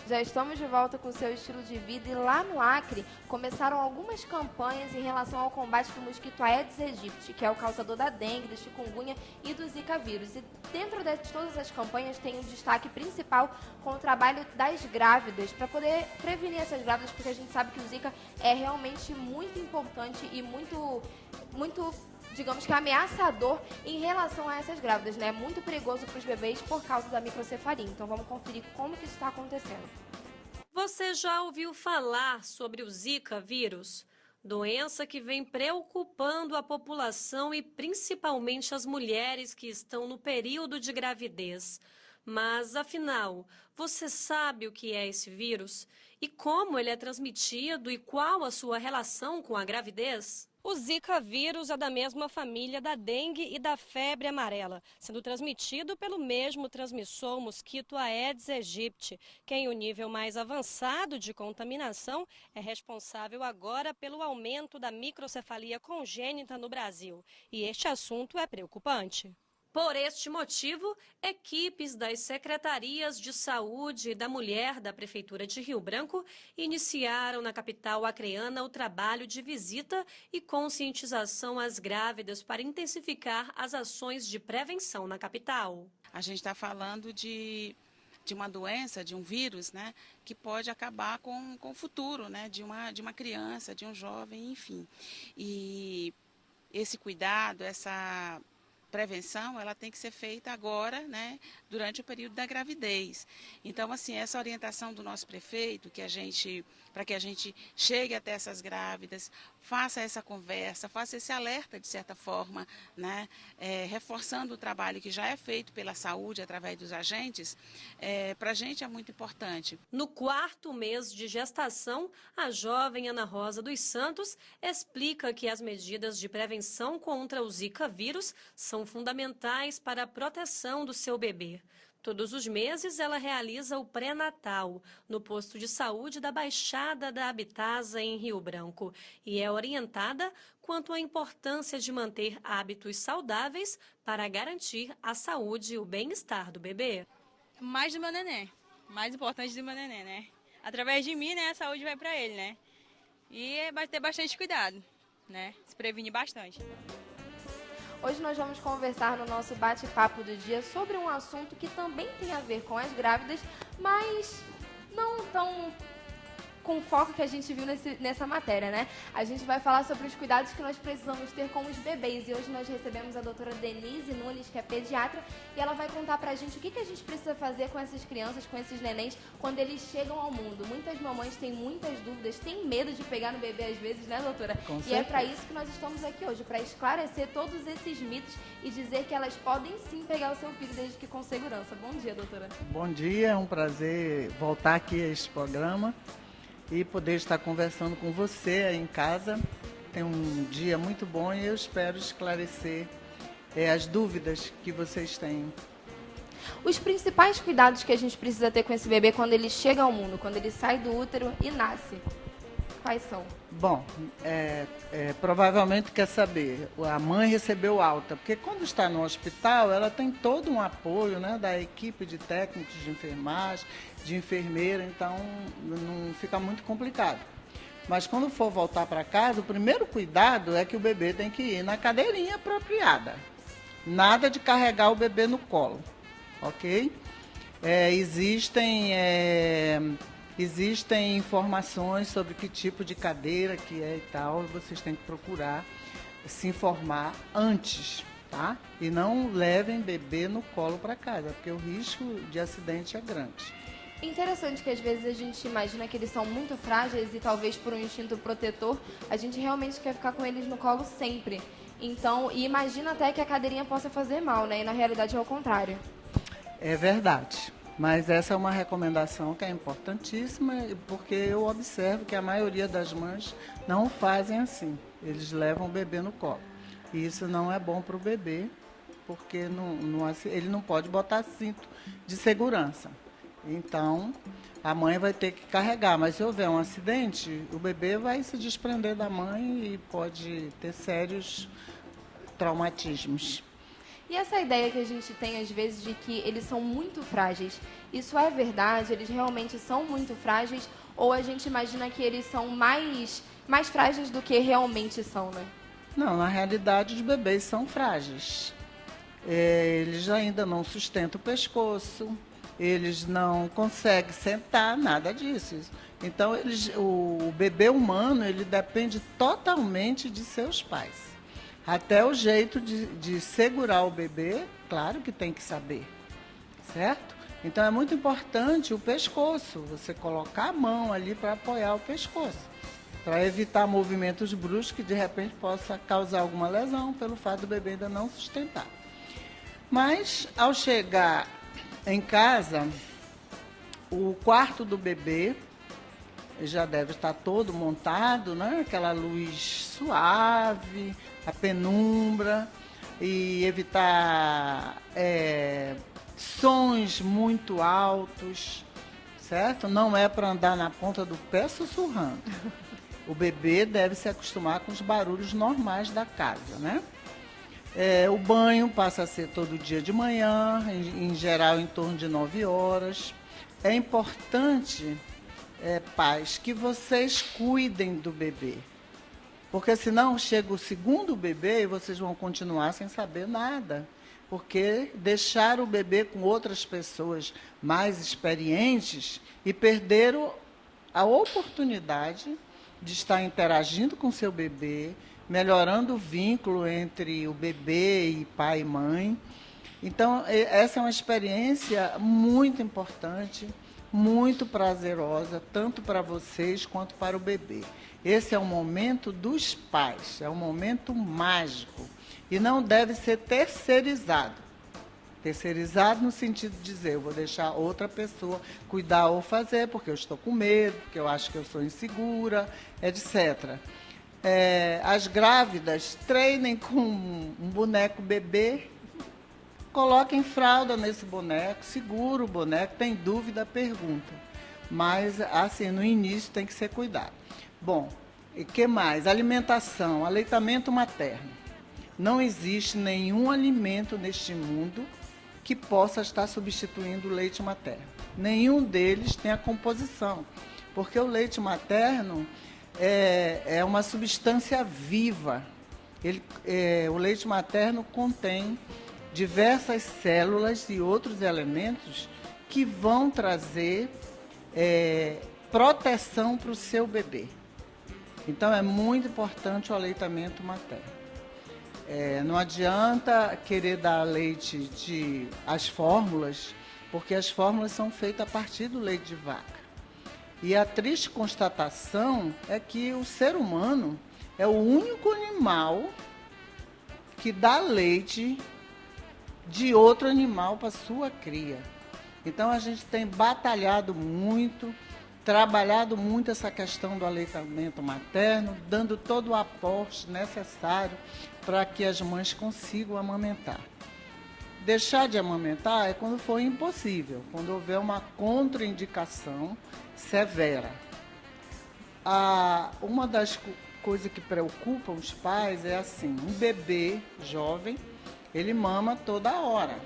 Já estamos de volta com o seu estilo de vida e lá no Acre começaram algumas campanhas em relação ao combate do mosquito Aedes aegypti, que é o causador da dengue, da chikungunya e do zika vírus. E dentro de todas as campanhas tem um destaque principal com o trabalho das grávidas, para poder prevenir essas grávidas, porque a gente sabe que o zika é realmente muito importante e muito digamos que ameaçador em relação a essas grávidas, né? É muito perigoso para os bebês por causa da microcefalia. Então vamos conferir como que isso está acontecendo. Você já ouviu falar sobre o Zika vírus? Doença que vem preocupando a população e principalmente as mulheres que estão no período de gravidez. Mas, afinal, você sabe o que é esse vírus? E como ele é transmitido e qual a sua relação com a gravidez? O Zika vírus é da mesma família da dengue e da febre amarela, sendo transmitido pelo mesmo transmissor mosquito Aedes aegypti, que em um nível mais avançado de contaminação é responsável agora pelo aumento da microcefalia congênita no Brasil. E este assunto é preocupante. Por este motivo, equipes das Secretarias de Saúde da Mulher da Prefeitura de Rio Branco iniciaram na capital acreana o trabalho de visita e conscientização às grávidas para intensificar as ações de prevenção na capital. A gente está falando de uma doença, de um vírus, né, que pode acabar com o futuro, né, de uma criança, de um jovem, enfim. E esse cuidado, essa prevenção, ela tem que ser feita agora, né, durante o período da gravidez. Então, assim, essa orientação do nosso prefeito, para que a gente chegue até essas grávidas, faça essa conversa, faça esse alerta, de certa forma, né, reforçando o trabalho que já é feito pela saúde através dos agentes, para a gente é muito importante. No 4º mês de gestação, a jovem Ana Rosa dos Santos explica que as medidas de prevenção contra o Zika vírus são fundamentais para a proteção do seu bebê. Todos os meses, ela realiza o pré-natal no posto de saúde da Baixada da Habitasa, em Rio Branco, e é orientada quanto à importância de manter hábitos saudáveis para garantir a saúde e o bem-estar do bebê. Mais do meu neném, mais importante do meu neném, né? Através de mim, né, a saúde vai para ele, né? E vai ter bastante cuidado, né? Se prevenir bastante. Hoje nós vamos conversar no nosso bate-papo do dia sobre um assunto que também tem a ver com as grávidas, mas não tão com o foco que a gente viu nessa matéria, né? A gente vai falar sobre os cuidados que nós precisamos ter com os bebês. E hoje nós recebemos a doutora Denise Nunes, que é pediatra, e ela vai contar pra gente o que a gente precisa fazer com essas crianças, com esses nenéns, quando eles chegam ao mundo. Muitas mamães têm muitas dúvidas, têm medo de pegar no bebê às vezes, né, doutora? Com certeza. E é pra isso que nós estamos aqui hoje, pra esclarecer todos esses mitos e dizer que elas podem sim pegar o seu filho, desde que com segurança. Bom dia, doutora. Bom dia, é um prazer voltar aqui a este programa e poder estar conversando com você aí em casa. Tem um dia muito bom e eu espero esclarecer as dúvidas que vocês têm. Os principais cuidados que a gente precisa ter com esse bebê quando ele chega ao mundo, quando ele sai do útero e nasce, quais são? Bom, provavelmente quer saber, a mãe recebeu alta, porque quando está no hospital, ela tem todo um apoio, né, da equipe de técnicos de enfermagem, de enfermeira, então não fica muito complicado. Mas quando for voltar para casa, o primeiro cuidado é que o bebê tem que ir na cadeirinha apropriada. Nada de carregar o bebê no colo, ok? Existem informações sobre que tipo de cadeira que é e tal, vocês têm que procurar se informar antes, tá? E não levem bebê no colo para casa, porque o risco de acidente é grande. Interessante que às vezes a gente imagina que eles são muito frágeis e talvez por um instinto protetor, a gente realmente quer ficar com eles no colo sempre. Então, e imagina até que a cadeirinha possa fazer mal, né? E na realidade é o contrário. É verdade. Mas essa é uma recomendação que é importantíssima, porque eu observo que a maioria das mães não fazem assim. Eles levam o bebê no colo. E isso não é bom para o bebê, porque ele não pode botar cinto de segurança. Então, a mãe vai ter que carregar. Mas se houver um acidente, o bebê vai se desprender da mãe e pode ter sérios traumatismos. E essa ideia que a gente tem, às vezes, de que eles são muito frágeis, isso é verdade? Eles realmente são muito frágeis? Ou a gente imagina que eles são mais frágeis do que realmente são, né? Não, na realidade, os bebês são frágeis. Eles ainda não sustentam o pescoço, eles não conseguem sentar, nada disso. Então, o bebê humano, ele depende totalmente de seus pais. Até o jeito de segurar o bebê, claro que tem que saber, certo? Então, é muito importante o pescoço, você colocar a mão ali para apoiar o pescoço, para evitar movimentos bruscos que, de repente, possa causar alguma lesão pelo fato do bebê ainda não sustentar. Mas, ao chegar em casa, o quarto do bebê já deve estar todo montado, né? Aquela luz suave, a penumbra, e evitar sons muito altos, certo? Não é para andar na ponta do pé sussurrando. O bebê deve se acostumar com os barulhos normais da casa, né? O banho passa a ser todo dia de manhã, em geral em torno de 9 horas. É importante, pais, que vocês cuidem do bebê. Porque senão chega o segundo bebê e vocês vão continuar sem saber nada. Porque deixaram o bebê com outras pessoas mais experientes e perderam a oportunidade de estar interagindo com seu bebê, melhorando o vínculo entre o bebê e pai e mãe. Então, essa é uma experiência muito importante, muito prazerosa, tanto para vocês quanto para o bebê. Esse é o momento dos pais, é um momento mágico e não deve ser terceirizado. Terceirizado no sentido de dizer, eu vou deixar outra pessoa cuidar ou fazer, porque eu estou com medo, porque eu acho que eu sou insegura, etc. As grávidas treinem com um boneco bebê, coloquem fralda nesse boneco, segura o boneco, tem dúvida, pergunta. Mas, assim, no início tem que ser cuidado. Bom, e que mais? Alimentação, aleitamento materno. Não existe nenhum alimento neste mundo que possa estar substituindo o leite materno. Nenhum deles tem a composição, porque o leite materno é uma substância viva. O leite materno contém diversas células e outros elementos que vão trazer proteção para o seu bebê. Então, é muito importante o aleitamento materno. Não adianta querer dar leite as fórmulas, porque as fórmulas são feitas a partir do leite de vaca. E a triste constatação é que o ser humano é o único animal que dá leite de outro animal para sua cria. Então, a gente tem batalhado muito, trabalhado muito essa questão do aleitamento materno, dando todo o aporte necessário para que as mães consigam amamentar. Deixar de amamentar é quando for impossível, quando houver uma contraindicação severa. Uma das coisas que preocupam os pais é assim, um bebê jovem, ele mama toda hora.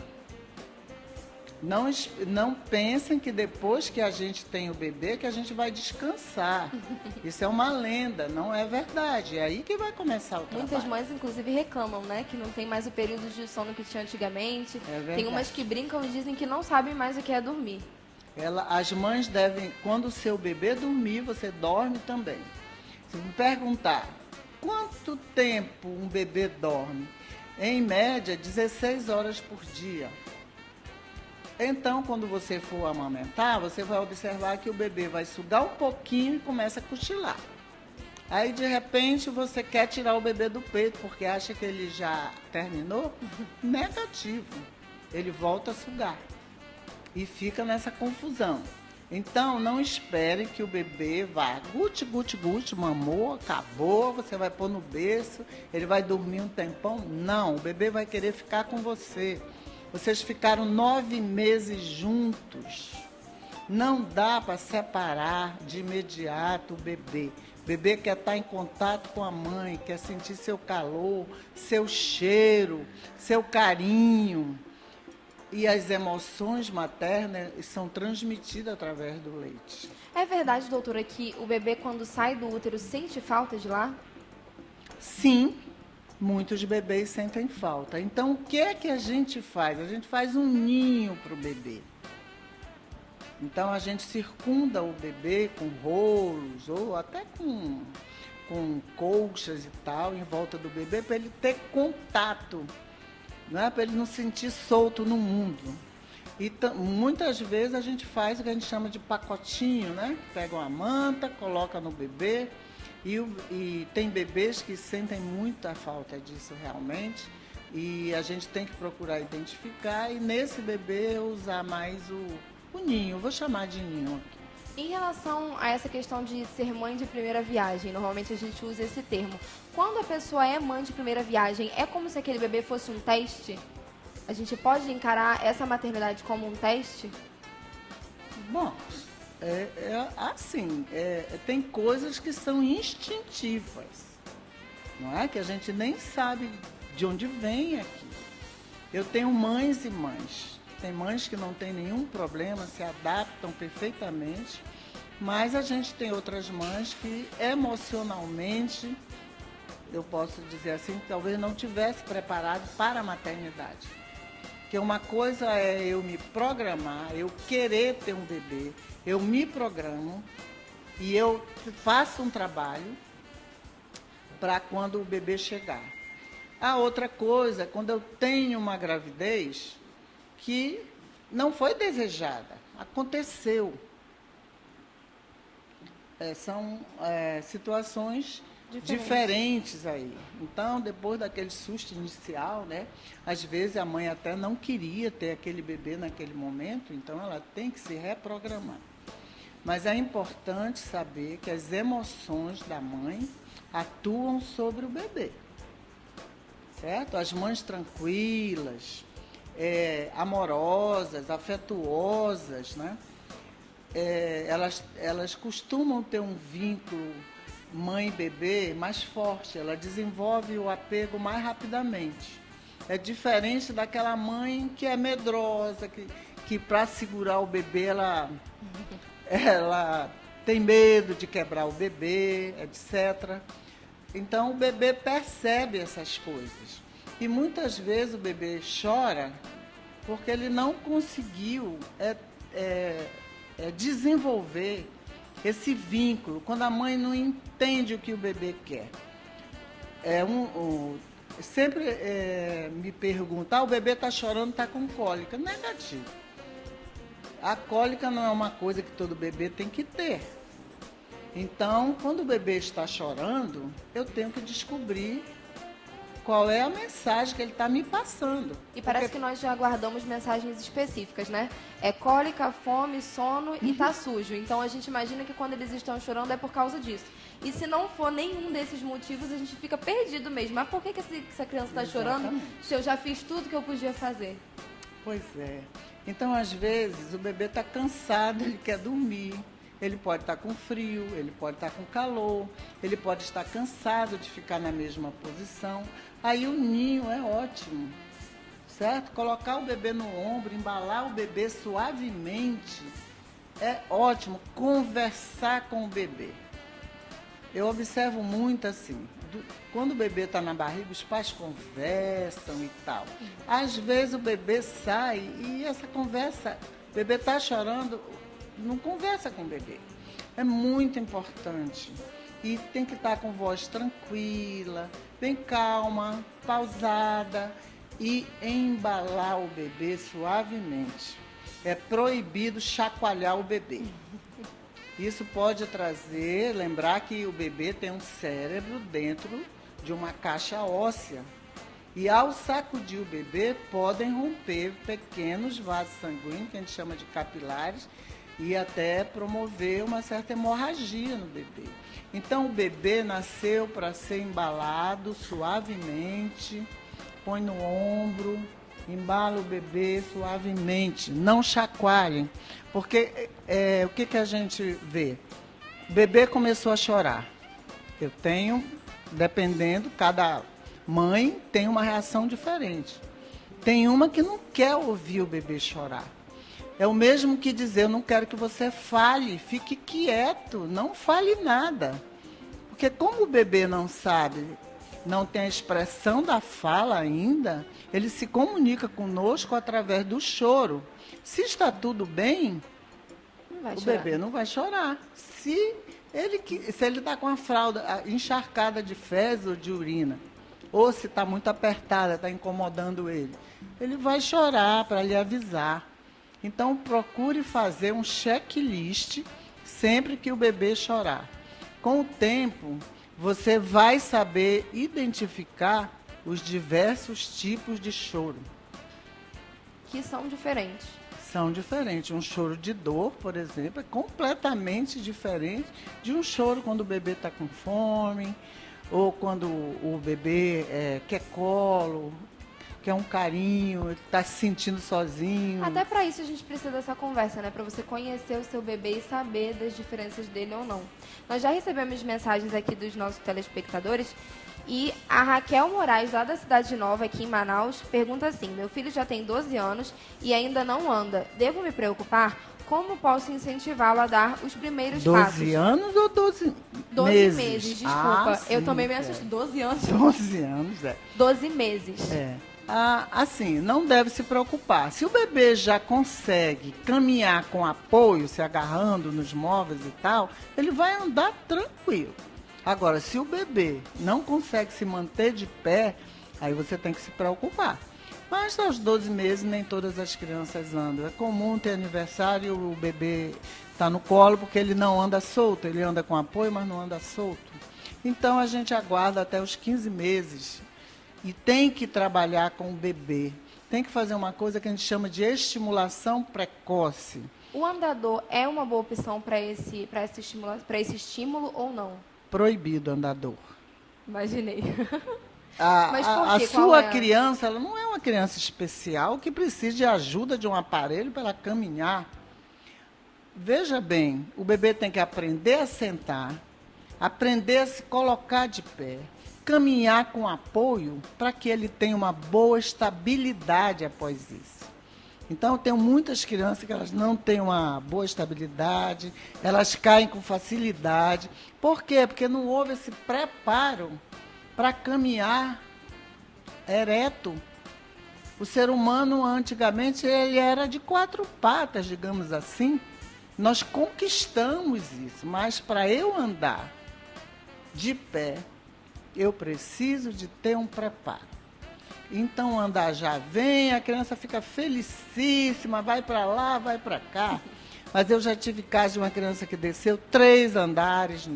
Não pensem que depois que a gente tem o bebê, que a gente vai descansar. Isso é uma lenda, não é verdade. É aí que vai começar o trabalho. Muitas mães, inclusive, reclamam, né? Que não tem mais o período de sono que tinha antigamente. É verdade. Tem umas que brincam e dizem que não sabem mais o que é dormir. As mães devem, quando o seu bebê dormir, você dorme também. Se me perguntar, quanto tempo um bebê dorme? Em média, 16 horas por dia. Então, quando você for amamentar, você vai observar que o bebê vai sugar um pouquinho e começa a cochilar. Aí, de repente, você quer tirar o bebê do peito, porque acha que ele já terminou? Negativo. Ele volta a sugar. E fica nessa confusão. Então, não espere que o bebê vá guti, guti, guti, mamou, acabou, você vai pôr no berço, ele vai dormir um tempão. Não, o bebê vai querer ficar com você. Vocês ficaram 9 meses juntos. Não dá para separar de imediato o bebê. O bebê quer estar em contato com a mãe, quer sentir seu calor, seu cheiro, seu carinho. E as emoções maternas são transmitidas através do leite. É verdade, doutora, que o bebê, quando sai do útero, sente falta de lá? Sim, muitos bebês sentem falta. Então, o que é que a gente faz? A gente faz um ninho para o bebê. Então, a gente circunda o bebê com rolos ou até com colchas e tal em volta do bebê para ele ter contato, né? Para ele não se sentir solto no mundo. E muitas vezes a gente faz o que a gente chama de pacotinho, né? Pega uma manta, coloca no bebê e tem bebês que sentem muita falta disso realmente e a gente tem que procurar identificar e nesse bebê usar mais o ninho, vou chamar de ninho aqui. Em relação a essa questão de ser mãe de primeira viagem, normalmente a gente usa esse termo. Quando a pessoa é mãe de primeira viagem, é como se aquele bebê fosse um teste? A gente pode encarar essa maternidade como um teste? Bom, assim, tem coisas que são instintivas, não é? Que a gente nem sabe de onde vem aqui. Eu tenho mães e mães. Tem mães que não têm nenhum problema, se adaptam perfeitamente, mas a gente tem outras mães que emocionalmente, eu posso dizer assim, talvez não tivesse preparado para a maternidade. Porque uma coisa é eu me programar, eu querer ter um bebê, eu me programo e eu faço um trabalho para quando o bebê chegar. A outra coisa, quando eu tenho uma gravidez que não foi desejada, aconteceu. São situações diferentes aí. Então, depois daquele susto inicial, né, às vezes a mãe até não queria ter aquele bebê naquele momento, então ela tem que se reprogramar. Mas é importante saber que as emoções da mãe atuam sobre o bebê, certo? As mães tranquilas, amorosas, afetuosas, né? Elas costumam ter um vínculo mãe-bebê mais forte, ela desenvolve o apego mais rapidamente. É diferente daquela mãe que é medrosa, que para segurar o bebê ela tem medo de quebrar o bebê, etc. Então o bebê percebe essas coisas. E muitas vezes o bebê chora porque ele não conseguiu desenvolver esse vínculo, quando a mãe não entende o que o bebê quer. Sempre me perguntam, o bebê está chorando, está com cólica. Negativo. A cólica não é uma coisa que todo bebê tem que ter. Então, quando o bebê está chorando, eu tenho que descobrir qual é a mensagem que ele está me passando. E parece que nós já guardamos mensagens específicas, né? É cólica, fome, sono e tá sujo. Então a gente imagina que quando eles estão chorando é por causa disso. E se não for nenhum desses motivos, a gente fica perdido mesmo. Mas por que essa criança está chorando se eu já fiz tudo que eu podia fazer? Pois é. Então, às vezes, o bebê está cansado, ele quer dormir. Ele pode estar com frio, ele pode estar com calor, ele pode estar cansado de ficar na mesma posição. Aí o ninho é ótimo, certo? Colocar o bebê no ombro, embalar o bebê suavemente, é ótimo. Conversar com o bebê. Eu observo muito assim, quando o bebê está na barriga, os pais conversam e tal. Às vezes o bebê sai e essa conversa, o bebê está chorando, não conversa com o bebê. É muito importante. E tem que estar com voz tranquila, bem calma, pausada e embalar o bebê suavemente. É proibido chacoalhar o bebê. Isso pode lembrar que o bebê tem um cérebro dentro de uma caixa óssea. E ao sacudir o bebê, podem romper pequenos vasos sanguíneos, que a gente chama de capilares, e até promover uma certa hemorragia no bebê. Então, o bebê nasceu para ser embalado suavemente, põe no ombro, embala o bebê suavemente, não chacoalhem. Porque o que a gente vê? O bebê começou a chorar. Eu tenho, dependendo, cada mãe tem uma reação diferente. Tem uma que não quer ouvir o bebê chorar. É o mesmo que dizer, eu não quero que você fale, fique quieto, não fale nada. Porque como o bebê não sabe, não tem a expressão da fala ainda, ele se comunica conosco através do choro. Se está tudo bem, o bebê não vai chorar. Se ele está com a fralda encharcada de fezes ou de urina, ou se está muito apertada, está incomodando ele vai chorar para lhe avisar. Então, procure fazer um checklist sempre que o bebê chorar. Com o tempo, você vai saber identificar os diversos tipos de choro. Que são diferentes. São diferentes. Um choro de dor, por exemplo, é completamente diferente de um choro quando o bebê está com fome, ou quando o bebê quer colo, quer um carinho, está se sentindo sozinho. Até para isso a gente precisa dessa conversa, né? Para você conhecer o seu bebê e saber das diferenças dele ou não. Nós já recebemos mensagens aqui dos nossos telespectadores e a Raquel Moraes, lá da Cidade Nova, aqui em Manaus, pergunta assim: meu filho já tem 12 anos e ainda não anda. Devo me preocupar? Como posso incentivá-lo a dar os primeiros 12 passos? 12 anos ou 12 12 meses, desculpa. Sim, eu também me assusto. 12 anos. 12 anos, 12 meses. Assim, não deve se preocupar. Se o bebê já consegue caminhar com apoio, se agarrando nos móveis e tal, ele vai andar tranquilo. Agora, se o bebê não consegue se manter de pé, aí você tem que se preocupar. Mas aos 12 meses nem todas as crianças andam. É comum ter aniversário e o bebê está no colo porque ele não anda solto. Ele anda com apoio, mas não anda solto. Então a gente aguarda até os 15 meses. E tem que trabalhar com o bebê. Tem que fazer uma coisa que a gente chama de estimulação precoce. O andador é uma boa opção para esse estímulo ou não? Proibido andador. Imaginei. Mas por quê? A sua criança, ela não é uma criança especial que precisa de ajuda de um aparelho para ela caminhar. Veja bem, o bebê tem que aprender a sentar, aprender a se colocar de pé, caminhar com apoio para que ele tenha uma boa estabilidade após isso. Então, eu tenho muitas crianças que elas não têm uma boa estabilidade, elas caem com facilidade. Por quê? Porque não houve esse preparo para caminhar ereto. O ser humano, antigamente, ele era de 4 patas, digamos assim. Nós conquistamos isso, mas para eu andar de pé, eu preciso de ter um preparo. Então, andar já vem, a criança fica felicíssima, vai para lá, vai para cá. Mas eu já tive caso de uma criança que desceu 3 andares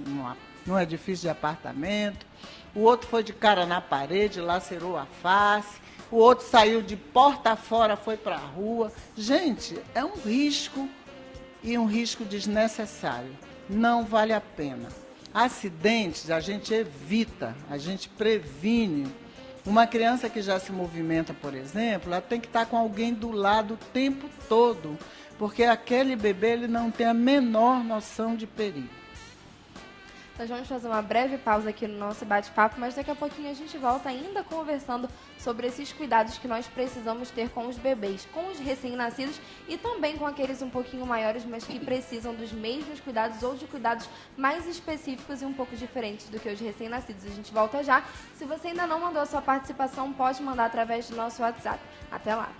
num edifício de apartamento. O outro foi de cara na parede, lacerou a face. O outro saiu de porta fora, foi para a rua. Gente, é um risco e um risco desnecessário. Não vale a pena. Acidentes a gente evita, a gente previne. Uma criança que já se movimenta, por exemplo, ela tem que estar com alguém do lado o tempo todo, porque aquele bebê ele não tem a menor noção de perigo. Nós vamos fazer uma breve pausa aqui no nosso bate-papo, mas daqui a pouquinho a gente volta ainda conversando sobre esses cuidados que nós precisamos ter com os bebês, com os recém-nascidos e também com aqueles um pouquinho maiores, mas que precisam dos mesmos cuidados ou de cuidados mais específicos e um pouco diferentes do que os recém-nascidos. A gente volta já. Se você ainda não mandou a sua participação, pode mandar através do nosso WhatsApp. Até lá!